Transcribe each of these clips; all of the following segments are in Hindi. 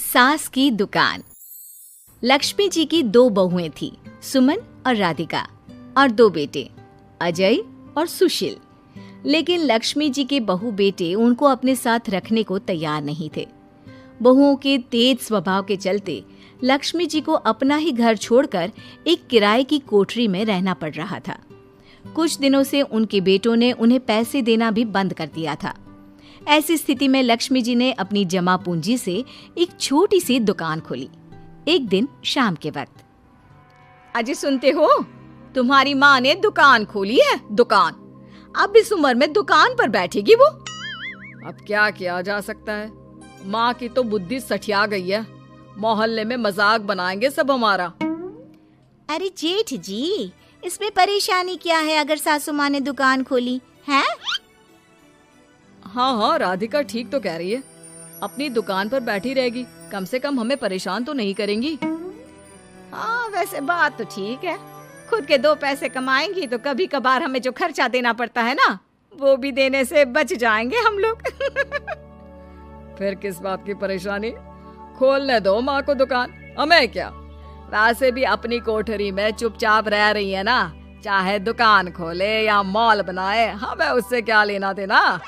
सास की दुकान। लक्ष्मी जी की 2 बहुएं थी, सुमन और राधिका, और 2 बेटे, अजय और सुशील। लेकिन लक्ष्मी जी के बहू बेटे उनको अपने साथ रखने को तैयार नहीं थे। बहुओं के तेज स्वभाव के चलते लक्ष्मी जी को अपना ही घर छोड़कर एक किराए की कोठरी में रहना पड़ रहा था। कुछ दिनों से उनके बेटों ने उन्हें पैसे देना भी बंद कर दिया था। ऐसी स्थिति में लक्ष्मी जी ने अपनी जमा पूंजी से एक छोटी सी दुकान खोली। एक दिन शाम के वक्त, अजय सुनते हो, तुम्हारी माँ ने दुकान खोली है। दुकान अब इस उम्र में दुकान पर बैठेगी वो। अब क्या किया जा सकता है, माँ की तो बुद्धि सठिया गई है। मोहल्ले में मजाक बनाएंगे सब हमारा। अरे जेठ जी, इसमें परेशानी क्या है अगर सासू माँ ने दुकान खोली है? हाँ, राधिका ठीक तो कह रही है। अपनी दुकान पर बैठी रहेगी, कम से कम हमें परेशान तो नहीं करेंगी। हाँ, वैसे बात तो ठीक है। खुद के 2 पैसे कमाएंगी तो कभी कभार हमें जो खर्चा देना पड़ता है ना, वो भी देने से बच जाएंगे हम लोग। फिर किस बात की परेशानी, खोलने दो माँ को दुकान, हमें क्या। वैसे भी अपनी कोठरी में चुपचाप रह रही है ना, चाहे दुकान खोले या मॉल बनाए, हमें उससे क्या लेना देना।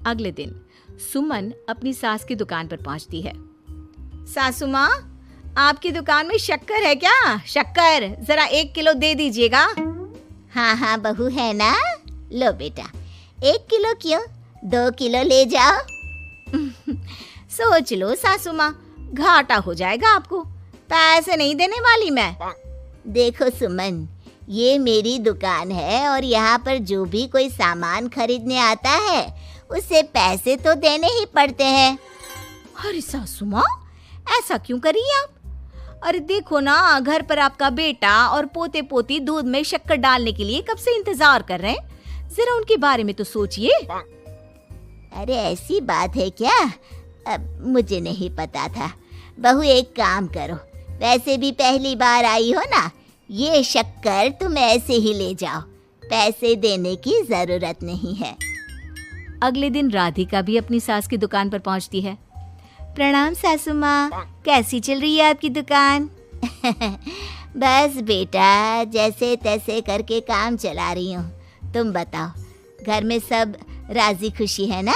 अगले दिन सुमन अपनी सास की दुकान पर पहुंचती है। सासू माँ, आपकी दुकान में शक्कर है क्या? शक्कर जरा 1 किलो दे दीजिएगा। हाँ बहू है ना, लो बेटा, 1 किलो क्यों, 2 किलो ले जाओ। सोच लो सासू माँ, घाटा हो जाएगा आपको, पैसे नहीं देने वाली मैं। देखो सुमन, ये मेरी दुकान है और यहाँ पर जो भी कोई सामान खरीदने आता है उसे पैसे तो देने ही पड़ते हैं। अरे सासू माँ, ऐसा क्यों करी आप? अरे देखो ना, घर पर आपका बेटा और पोते पोती दूध में शक्कर डालने के लिए कब से इंतजार कर रहे हैं, जरा उनके बारे में तो सोचिए। अरे ऐसी बात है क्या? अब मुझे नहीं पता था। बहू एक काम करो, वैसे भी पहली बार आई हो ना, ये शक्कर तुम ऐसे ही ले जाओ, पैसे देने की जरूरत नहीं है। अगले दिन राधिका भी अपनी सास की दुकान पर पहुंचती है। प्रणाम सासू माँ, कैसी चल रही है आपकी दुकान? बस बेटा, जैसे तैसे करके काम चला रही हूँ। तुम बताओ, घर में सब राजी खुशी है ना?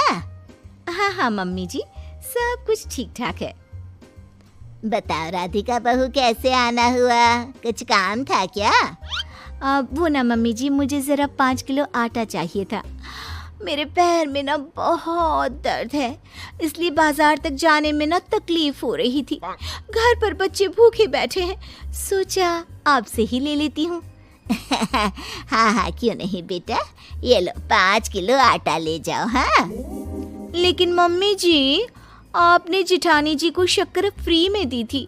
हाँ मम्मी जी, सब कुछ ठीक ठाक है। बताओ राधिका बहू, कैसे आना हुआ? कुछ काम था क्या? वो ना मम्मी जी, मुझे जरा 5 किलो आटा चाहिए था। मेरे पैर में ना बहुत दर्द है, इसलिए बाजार तक जाने में ना तकलीफ हो रही थी। घर पर बच्चे भूखे बैठे हैं, सोचा आपसे ही ले लेती हूँ। हाँ, क्यों नहीं बेटा, ये लो 5 किलो आटा ले जाओ। हाँ, लेकिन मम्मी जी, आपने जिठानी जी को शक्कर फ्री में दी थी,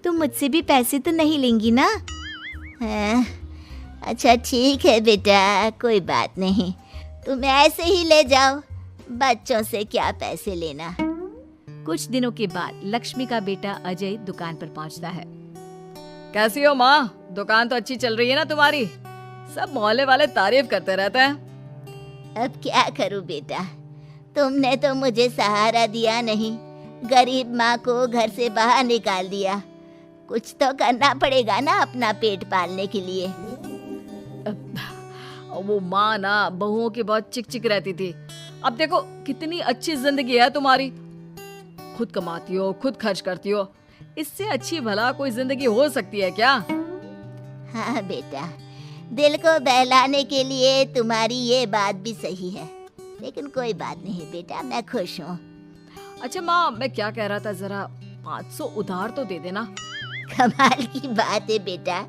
तो मुझसे भी पैसे तो नहीं लेंगी ना? हाँ, अच्छा ठीक है बेटा, कोई बात नहीं, तुम ऐसे ही ले जाओ, बच्चों से क्या पैसे लेना। कुछ दिनों के बाद लक्ष्मी का बेटा अजय दुकान पर पहुंचता है। कैसी हो माँ, दुकान तो अच्छी चल रही है ना तुम्हारी, सब मोहल्ले वाले तारीफ करते रहते हैं। अब क्या करूं बेटा, तुमने तो मुझे सहारा दिया नहीं, गरीब माँ को घर से बाहर निकाल दिया। कुछ तो करना पड़ेगा ना अपना पेट पालने के लिए। वो माँ ना बहुओं की बहुत चिक चिक रहती थी। अब देखो कितनी अच्छी जिंदगी है तुम्हारी, खुद कमाती हो, खुद खर्च करती हो, इससे अच्छी भला कोई जिंदगी हो सकती है क्या? हाँ बेटा, दिल को बहलाने के लिए तुम्हारी ये बात भी सही है, लेकिन कोई बात नहीं बेटा, मैं खुश हूँ। अच्छा माँ, मैं क्या कह रहा था, जरा 500 उधार तो दे देना। कमाल की बात है बेटा,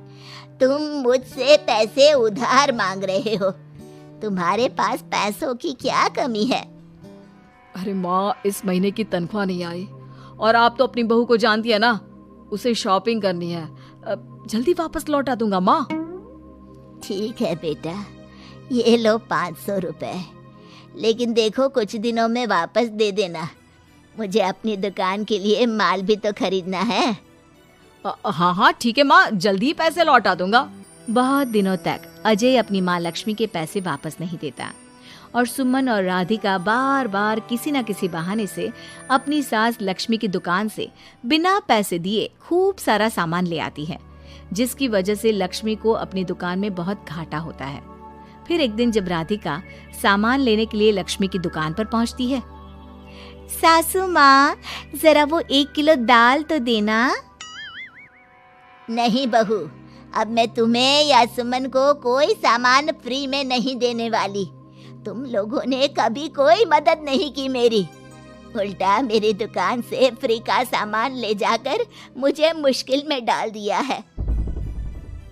तुम मुझसे पैसे उधार मांग रहे हो, तुम्हारे पास पैसों की क्या कमी है? अरे माँ, इस महीने की तनख्वाह नहीं आई और आप तो अपनी बहू को जानती है ना, उसे शॉपिंग करनी है, जल्दी वापस लौटा दूंगा माँ। ठीक है बेटा, ये लो 500 रुपए, लेकिन देखो कुछ दिनों में वापस दे देना, मुझे अपनी दुकान के लिए माल भी तो खरीदना है। हाँ ठीक है माँ, जल्दी पैसे लौटा दूंगा। बहुत दिनों तक अजय अपनी माँ लक्ष्मी के पैसे वापस नहीं देता और सुमन और राधिका बार बार किसी न किसी बहाने से अपनी सास लक्ष्मी की दुकान से बिना पैसे दिए खूब सारा सामान ले आती है, जिसकी वजह से लक्ष्मी को अपनी दुकान में बहुत घाटा होता है। फिर एक दिन जब राधिका सामान लेने के लिए लक्ष्मी की दुकान पर पहुंचती है, सासू माँ, जरा वो 1 किलो दाल तो देना। नहीं बहू, अब मैं तुम्हें या सुमन को कोई सामान फ्री में नहीं देने वाली। तुम लोगों ने कभी कोई मदद नहीं की मेरी, उल्टा मेरी दुकान से फ्री का सामान ले जाकर मुझे मुश्किल में डाल दिया है।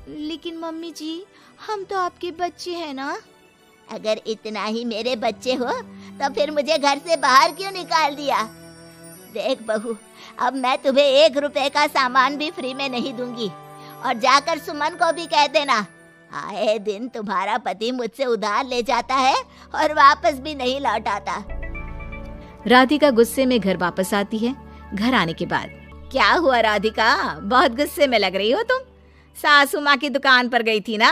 लेकिन मम्मी जी, हम तो आपके बच्चे हैं ना। अगर इतना ही मेरे बच्चे हो तो फिर मुझे घर से बाहर क्यों निकाल दिया? देख बहू, अब मैं तुम्हें 1 रुपए का सामान भी फ्री में नहीं दूंगी। और जाकर सुमन को भी कह देना, आए दिन तुम्हारा पति मुझसे उधार ले जाता है और वापस भी नहीं लौटाता। राधिका गुस्से में घर वापस आती है। घर आने के बाद, क्या हुआ राधिका, बहुत गुस्से में लग रही हो तुम? सासू माँ की दुकान पर गई थी ना?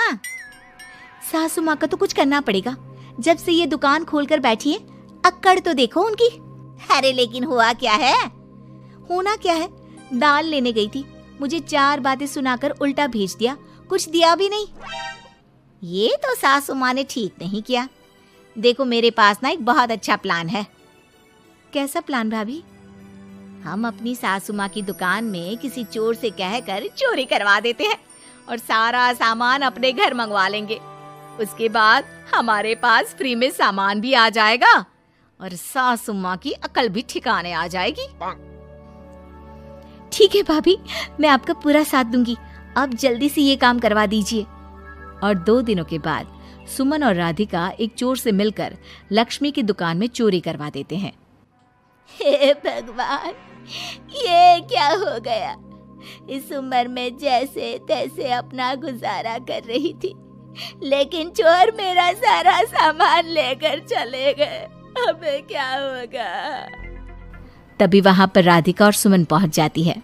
सासू माँ का तो कुछ करना पड़ेगा, जब से ये दुकान खोलकर बैठी है। अक्कड़ तो देखो उनकी। अरे लेकिन हुआ क्या है? होना क्या है, दाल लेने गई थी, मुझे 4 बातें सुनाकर उल्टा भेज दिया, कुछ दिया भी नहीं। ये तो सासू माँ ने ठीक नहीं किया। देखो मेरे पास ना एक बहुत अच्छा प्लान है। कैसा प्लान भाभी? हम अपनी सासू माँ की दुकान में किसी चोर से कहकर चोरी करवा देते हैं और सारा सामान अपने घर मंगवा लेंगे। उसके बाद हमारे पास फ्री में सामान भी आ जाएगा और सासू माँ की अकल भी ठिकाने आ जाएगी। ठीक है भाभी, मैं आपका पूरा साथ दूंगी। अब जल्दी से ये काम करवा दीजिए। और 2 दिनों के बाद सुमन और राधिका एक चोर से मिलकर लक्ष्मी की दुकान में चोरी करवा देते हैं। हे भगवान, ये क्या हो गया? इस उम्र में जैसे तैसे अपना गुजारा कर रही थी, लेकिन चोर मेरा सारा सामान लेकर चले गए। अबे क्या होगा? तभी वहां पर राधिका और सुमन पहुंच जाती है।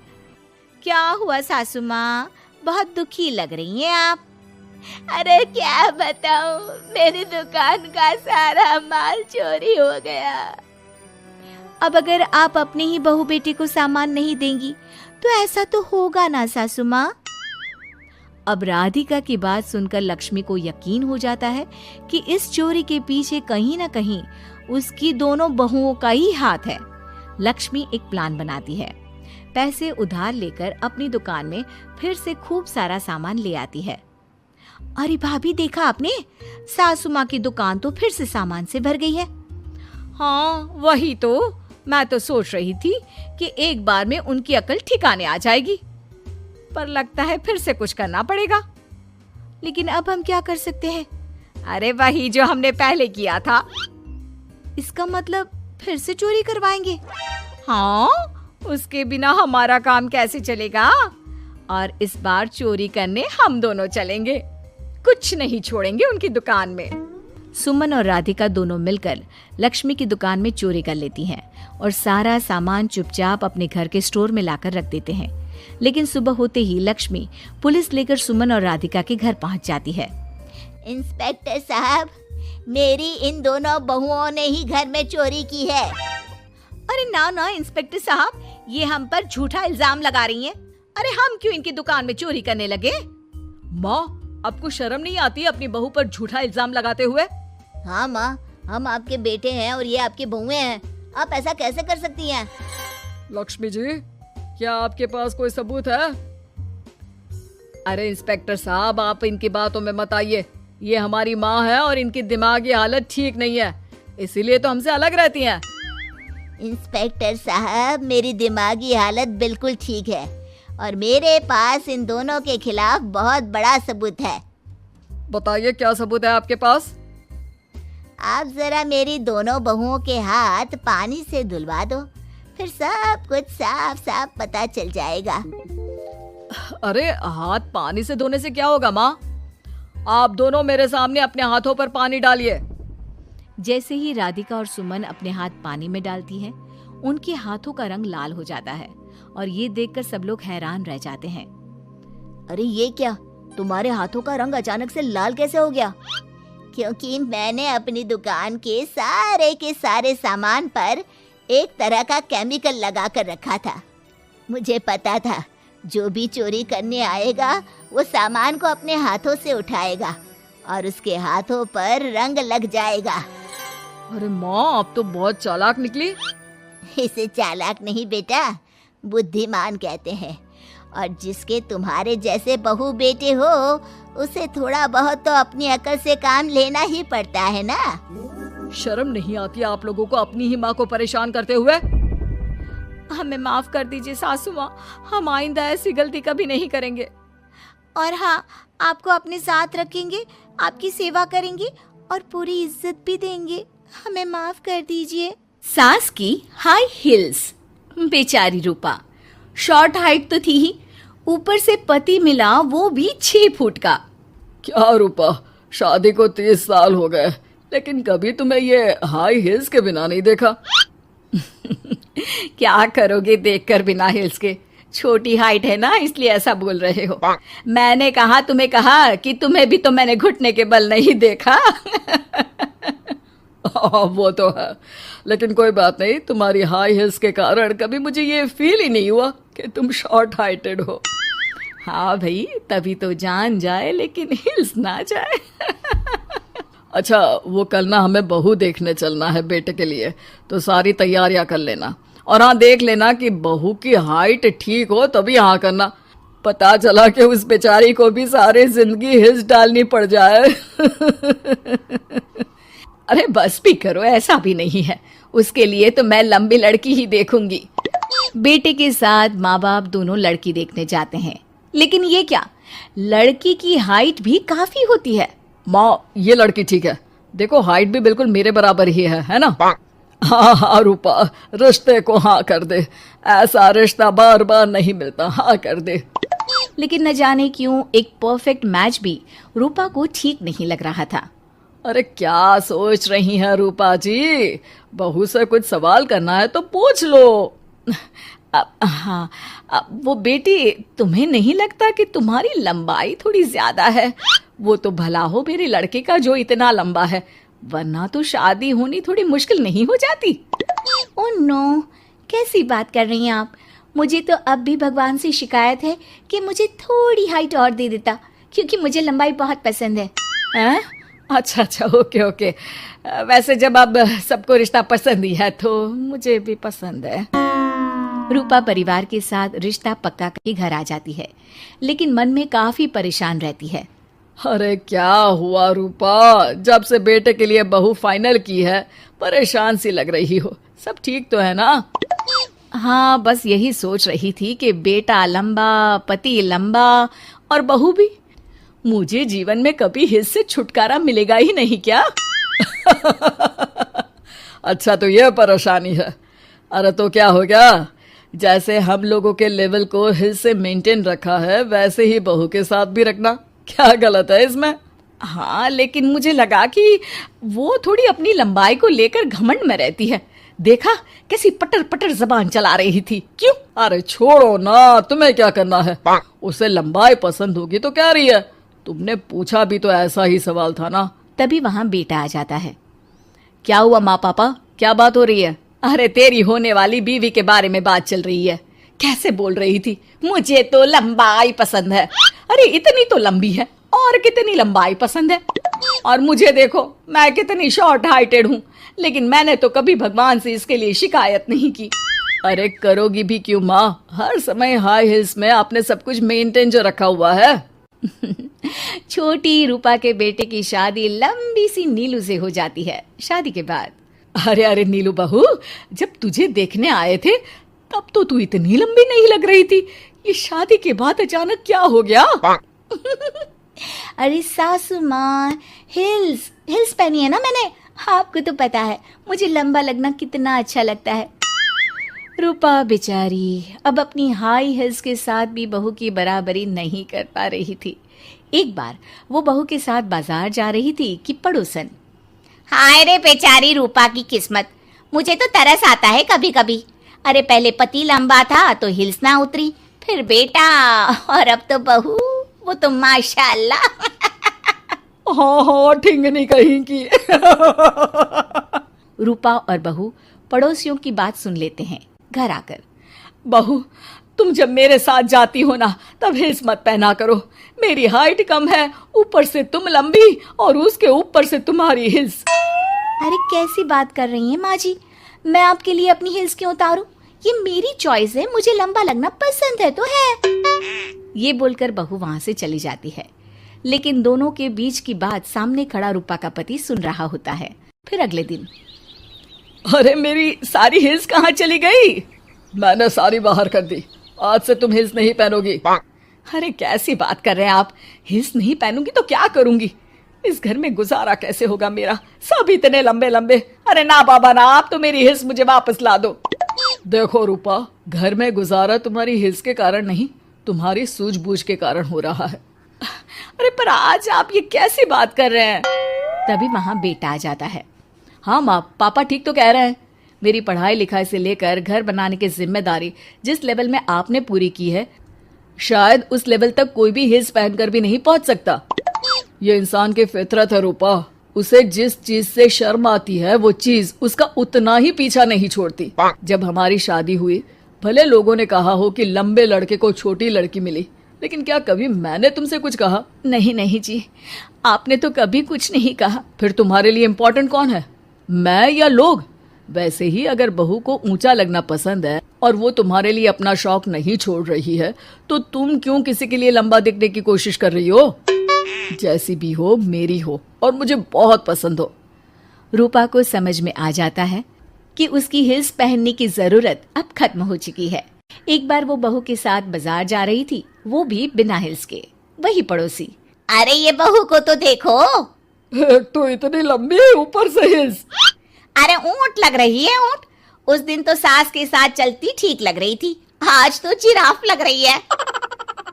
क्या हुआ सासू माँ, बहुत दुखी लग रही हैं आप? अरे क्या बताऊं, मेरी दुकान का सारा माल चोरी हो गया। अब अगर आप अपने ही बहू बेटे को सामान नहीं देंगी तो ऐसा तो होगा ना सासू माँ। अब राधिका की बात सुनकर लक्ष्मी को यकीन हो जाता है कि इस चोरी के पीछे कहीं ना कहीं उसकी दोनों बहुओं का ही हाथ है। लक्ष्मी एक प्लान बनाती है। पैसे उधार लेकर अपनी दुकान में फिर से खूब सारा सामान ले आती है। अरे भाभी, देखा आपने, सासू माँ की दुकान तो फिर से सामान से भर गई है। हाँ वही तो, मैं तो सोच रही थी कि एक बार में उनकी अकल ठिकाने आ जाएगी, पर लगता है फिर से कुछ करना पड़ेगा। लेकिन अब हम क्या कर सकते हैं? अरे वही जो हमने पहले किया था। इसका मतलब फिर से चोरी करवाएंगे? हाँ, उसके बिना हमारा काम कैसे चलेगा? और इस बार चोरी करने हम दोनों चलेंगे, कुछ नहीं छोड़ेंगे उनकी दुकान में। सुमन और राधिका दोनों मिलकर लक्ष्मी की दुकान में चोरी कर लेती हैं और सारा सामान चुपचाप अपने घर के स्टोर में लाकर रख देते हैं। लेकिन सुबह होते ही लक्ष्मी पुलिस लेकर सुमन और राधिका के घर पहुंच जाती है। इंस्पेक्टर साहब, मेरी इन दोनों बहुओं ने ही घर में चोरी की है। अरे ना ना इंस्पेक्टर साहब, ये हम पर झूठा इल्जाम लगा रही हैं। अरे हम क्यों इनकी दुकान में चोरी करने लगे? माँ, आपको शर्म नहीं आती अपनी बहू पर झूठा इल्जाम लगाते हुए? हाँ माँ, हम आपके बेटे हैं और ये आपकी बहुएं हैं, आप ऐसा कैसे कर सकती हैं? लक्ष्मी जी, क्या आपके पास कोई सबूत है? अरे इंस्पेक्टर साहब, आप इनकी बातों में मत आइए। ये हमारी माँ है और इनकी दिमागी हालत ठीक नहीं है, इसीलिए तो हमसे अलग रहती हैं। इंस्पेक्टर साहब, मेरी दिमागी हालत बिल्कुल ठीक है और मेरे पास इन दोनों के खिलाफ बहुत बड़ा सबूत है। बताइए, क्या सबूत है आपके पास? आप जरा मेरी दोनों बहुओं के हाथ पानी से धुलवा दो, फिर सब कुछ साफ साफ पता चल जाएगा। अरे हाथ पानी से धोने से क्या होगा माँ? आप दोनों मेरे सामने अपने हाथों पर पानी डालिए। जैसे ही राधिका और सुमन अपने हाथ पानी में डालती हैं, उनके हाथों का रंग लाल हो जाता है और ये देखकर सब लोग हैरान रह जाते हैं। अरे ये क्या, तुम्हारे हाथों का रंग अचानक से लाल कैसे हो गया? क्योंकि मैंने अपनी दुकान के सारे सामान पर एक तरह का केमिकल लगा कर रखा था। मुझे पता था जो भी चोरी करने आएगा वो सामान को अपने हाथों से उठाएगा और उसके हाथों पर रंग लग जाएगा। अरे माँ, आप तो बहुत चालाक निकली। इसे चालाक नहीं बेटा, बुद्धिमान कहते हैं। और जिसके तुम्हारे जैसे बहू बेटे हो उसे थोड़ा बहुत तो अपनी अकल से काम लेना ही पड़ता है ना। शर्म नहीं आती आप लोगों को अपनी ही माँ को परेशान करते हुए? हमें माफ कर दीजिए सासू माँ, हम आइंदा ऐसी गलती कभी नहीं करेंगे। और हाँ, आपको अपने साथ रखेंगे, आपकी सेवा करेंगे और पूरी इज्जत भी देंगे। हमें माफ कर दीजिए। सास की हाई हील्स। बेचारी रूपा, शॉर्ट हाइट तो थी ही, ऊपर से पति मिला वो भी 6 फुट का। क्या रूपा, शादी को 30 साल हो गए लेकिन कभी तुम्हें ये हाई हील्स के बिना नहीं देखा। क्या करोगे देखकर बिना हिल्स के? छोटी हाइट है ना, इसलिए ऐसा बोल रहे हो। मैंने कहा तुम्हें कहा कि तुम्हें भी तो मैंने घुटने के बल नहीं देखा। वो तो है, लेकिन कोई बात नहीं, तुम्हारी हाई हील्स के कारण कभी मुझे ये फील ही नहीं हुआ कि तुम शॉर्ट हाइटेड हो। हाँ भाई, तभी तो जान जाए लेकिन हिल्स ना जाए। अच्छा, वो कल ना हमें बहू देखने चलना है बेटे के लिए, तो सारी तैयारियां कर लेना। और हाँ, देख लेना कि बहू की हाइट ठीक हो तभी हाँ करना। पता चला कि उस बेचारी को भी सारी जिंदगी हिल्स डालनी पड़ जाए। अरे बस भी करो, ऐसा भी नहीं है। उसके लिए तो मैं लंबी लड़की ही देखूंगी। बेटे के साथ माँ बाप दोनों लड़की देखने जाते हैं, लेकिन ये क्या, लड़की की हाइट भी काफी होती है। माँ, ये लड़की ठीक है, देखो हाइट भी बिल्कुल मेरे बराबर ही है ना? हाँ हाँ रूपा, रिश्ते को हाँ कर दे, ऐसा रिश्ता बार बार नहीं मिलता, हाँ कर दे। लेकिन न जाने क्यों एक परफेक्ट मैच भी रूपा को ठीक नहीं लग रहा था। अरे क्या सोच रही हैं रूपा जी, बहू से कुछ सवाल करना है तो पूछ लो। हाँ, वो बेटी, तुम्हें नहीं लगता कि तुम्हारी लंबाई थोड़ी ज्यादा है? वो तो भला हो मेरे लड़के का जो इतना लंबा है, वरना तो शादी होनी थोड़ी मुश्किल नहीं हो जाती। ओह नो, कैसी बात कर रही हैं आप? मुझे तो अब भी भगवान से शिकायत है कि मुझे थोड़ी हाइट और दे देता, क्योंकि मुझे लंबाई बहुत पसंद है। हैं? अच्छा, ओके। वैसे जब अब सबको रिश्ता पसंद ही है तो मुझे भी पसंद है। रूपा परिवार के साथ रिश्ता पक्का करके घर आ जाती है, लेकिन मन में काफी परेशान रहती है। अरे क्या हुआ रूपा, जब से बेटे के लिए बहू फाइनल की है परेशान सी लग रही हो, सब ठीक तो है ना? हाँ, बस यही सोच रही थी कि बेटा लंबा, पति लंबा और बहू भी। मुझे जीवन में कभी हिस्से से छुटकारा मिलेगा ही नहीं क्या? अच्छा, तो ये परेशानी है। अरे तो क्या हो गया, जैसे हम लोगों के लेवल को हिस्से मेंटेन रखा है वैसे ही बहू के साथ भी रखना, क्या गलत है इसमें? हाँ, लेकिन मुझे लगा कि वो थोड़ी अपनी लंबाई को लेकर घमंड में रहती है। देखा कैसी पटर पटर जबान चला रही थी। क्यों? अरे छोड़ो ना, तुम्हें क्या करना है? उसे लंबाई पसंद होगी तो क्या रही है, तुमने पूछा भी तो ऐसा ही सवाल था ना। तभी वहां बेटा आ जाता है। क्या हुआ माँ पापा, क्या बात हो रही है? अरे तेरी होने वाली बीवी के बारे में बात चल रही है। कैसे बोल रही थी, मुझे तो लंबाई पसंद है। अरे इतनी तो लंबी है, और कितनी लंबाई पसंद है? और मुझे देखो, मैं कितनी शॉर्ट हाइटेड हूँ, लेकिन मैंने तो कभी भगवान से इसके लिए शिकायत नहीं की। अरे करोगी भी क्यों माँ, हर समय हाई हिल्स में आपने सब कुछ मेंटेन जो रखा हुआ है। छोटी रूपा के बेटे की शादी लंबी सी नीलू से हो जाती है। शादी के बाद, अरे नीलू बहू, जब तुझे देखने आए थे तब तो तू इतनी लंबी नहीं लग रही थी, ये शादी के बाद अचानक क्या हो गया? अरे सासू माँ, हिल्स पहनी है ना मैंने, आपको तो पता है मुझे लंबा लगना कितना अच्छा लगता है। रूपा बेचारी अब अपनी हाई हिल्स के साथ भी बहू की बराबरी नहीं कर पा रही थी। एक बार वो बहू के साथ बाजार जा रही थी कि पड़ोसन, हाय रे बेचारी रूपा की किस्मत, मुझे तो तरस आता है कभी कभी। अरे पहले पति लंबा था तो हिल्स ना उतरी, फिर बेटा, और अब तो बहू, वो तो माशाल्लाह। हाँ हाँ ठिंगनी कहीं की। रूपा और बहू पड़ोसियों की बात सुन लेते हैं। घर आकर, बहू तुम जब मेरे साथ जाती हो ना तब हिल्स मत पहना करो। मेरी हाइट कम है, ऊपर से तुम लंबी और उसके ऊपर से तुम्हारी हिल्स। अरे कैसी बात कर रही हैं माँ जी, मैं आपके लिए अपनी हिल्स क्यों उतारूं? ये मेरी चॉइस है, मुझे लंबा लगना पसंद है तो है। ये बोलकर बहू वहां से चली जाती है। लेकिन दोनों के बीच की बात सामने खड़ा रूपा का पति सुन रहा होता है। फिर अगले दिन, अरे मेरी सारी हिल्स कहाँ चली गई? मैंने सारी बाहर कर दी, आज से तुम हिल्स नहीं पहनोगी। अरे कैसी बात कर रहे हैं आप? हिल्स नहीं पहनूंगी तो क्या करूंगी? इस घर में गुजारा कैसे होगा मेरा? सब इतने लंबे लंबे। अरे ना बाबा ना, आप तो मेरी हिल्स मुझे वापस ला दो। देखो रूपा, घर में गुजारा तुम्हारी हिल्स के कारण नहीं, तुम्हारी सूझबूझ के कारण हो रहा है। अरे पर आज आप ये कैसी बात कर रहे हैं? तभी वहां बेटा आ जाता है। हाँ माँ, पापा ठीक तो कह रहे हैं। मेरी पढ़ाई लिखाई से लेकर घर बनाने की जिम्मेदारी जिस लेवल में आपने पूरी की है, शायद उस लेवल तक कोई भी हिल्स पहनकर भी नहीं पहुंच सकता। ये इंसान की फितरत है रूपा, उसे जिस चीज से शर्म आती है वो चीज उसका उतना ही पीछा नहीं छोड़ती। जब हमारी शादी हुई, भले लोगों ने कहा हो कि लंबे लड़के को छोटी लड़की मिली, लेकिन क्या कभी मैंने तुमसे कुछ कहा? नहीं नहीं जी, आपने तो कभी कुछ नहीं कहा। फिर तुम्हारे लिए इम्पोर्टेंट कौन है, मैं या लोग? वैसे ही अगर बहू को ऊंचा लगना पसंद है और वो तुम्हारे लिए अपना शौक नहीं छोड़ रही है, तो तुम क्यों किसी के लिए लंबा दिखने की कोशिश कर रही हो? जैसी भी हो, मेरी हो और मुझे बहुत पसंद हो। रूपा को समझ में आ जाता है कि उसकी हिल्स पहनने की जरूरत अब खत्म हो चुकी है। एक बार वो बहू के साथ बाजार जा रही थी, वो भी बिना हिल्स के। वही पड़ोसी, अरे ये बहू को तो देखो, एक तो इतनी लंबी, ऊपर से हिल्स। अरे ऊंट लग रही है ऊंट। उस दिन तो सास के साथ चलती ठीक लग रही थी, आज तो जिराफ लग रही है।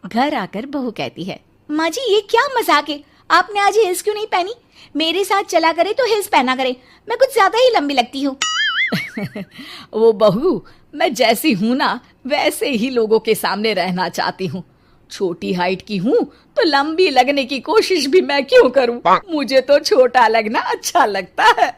घर आकर बहू कहती है, माँ जी ये क्या मजाक है? आपने आज हिल्स क्यों नहीं पहनी? मेरे साथ चला करे तो हिल्स पहना करे, मैं कुछ ज्यादा ही लंबी लगती हूँ। वो बहू, मैं जैसी हूँ ना वैसे ही लोगों के सामने रहना चाहती हूँ। छोटी हाइट की हूँ तो लंबी लगने की कोशिश भी मैं क्यों करूँ? मुझे तो छोटा लगना अच्छा लगता है।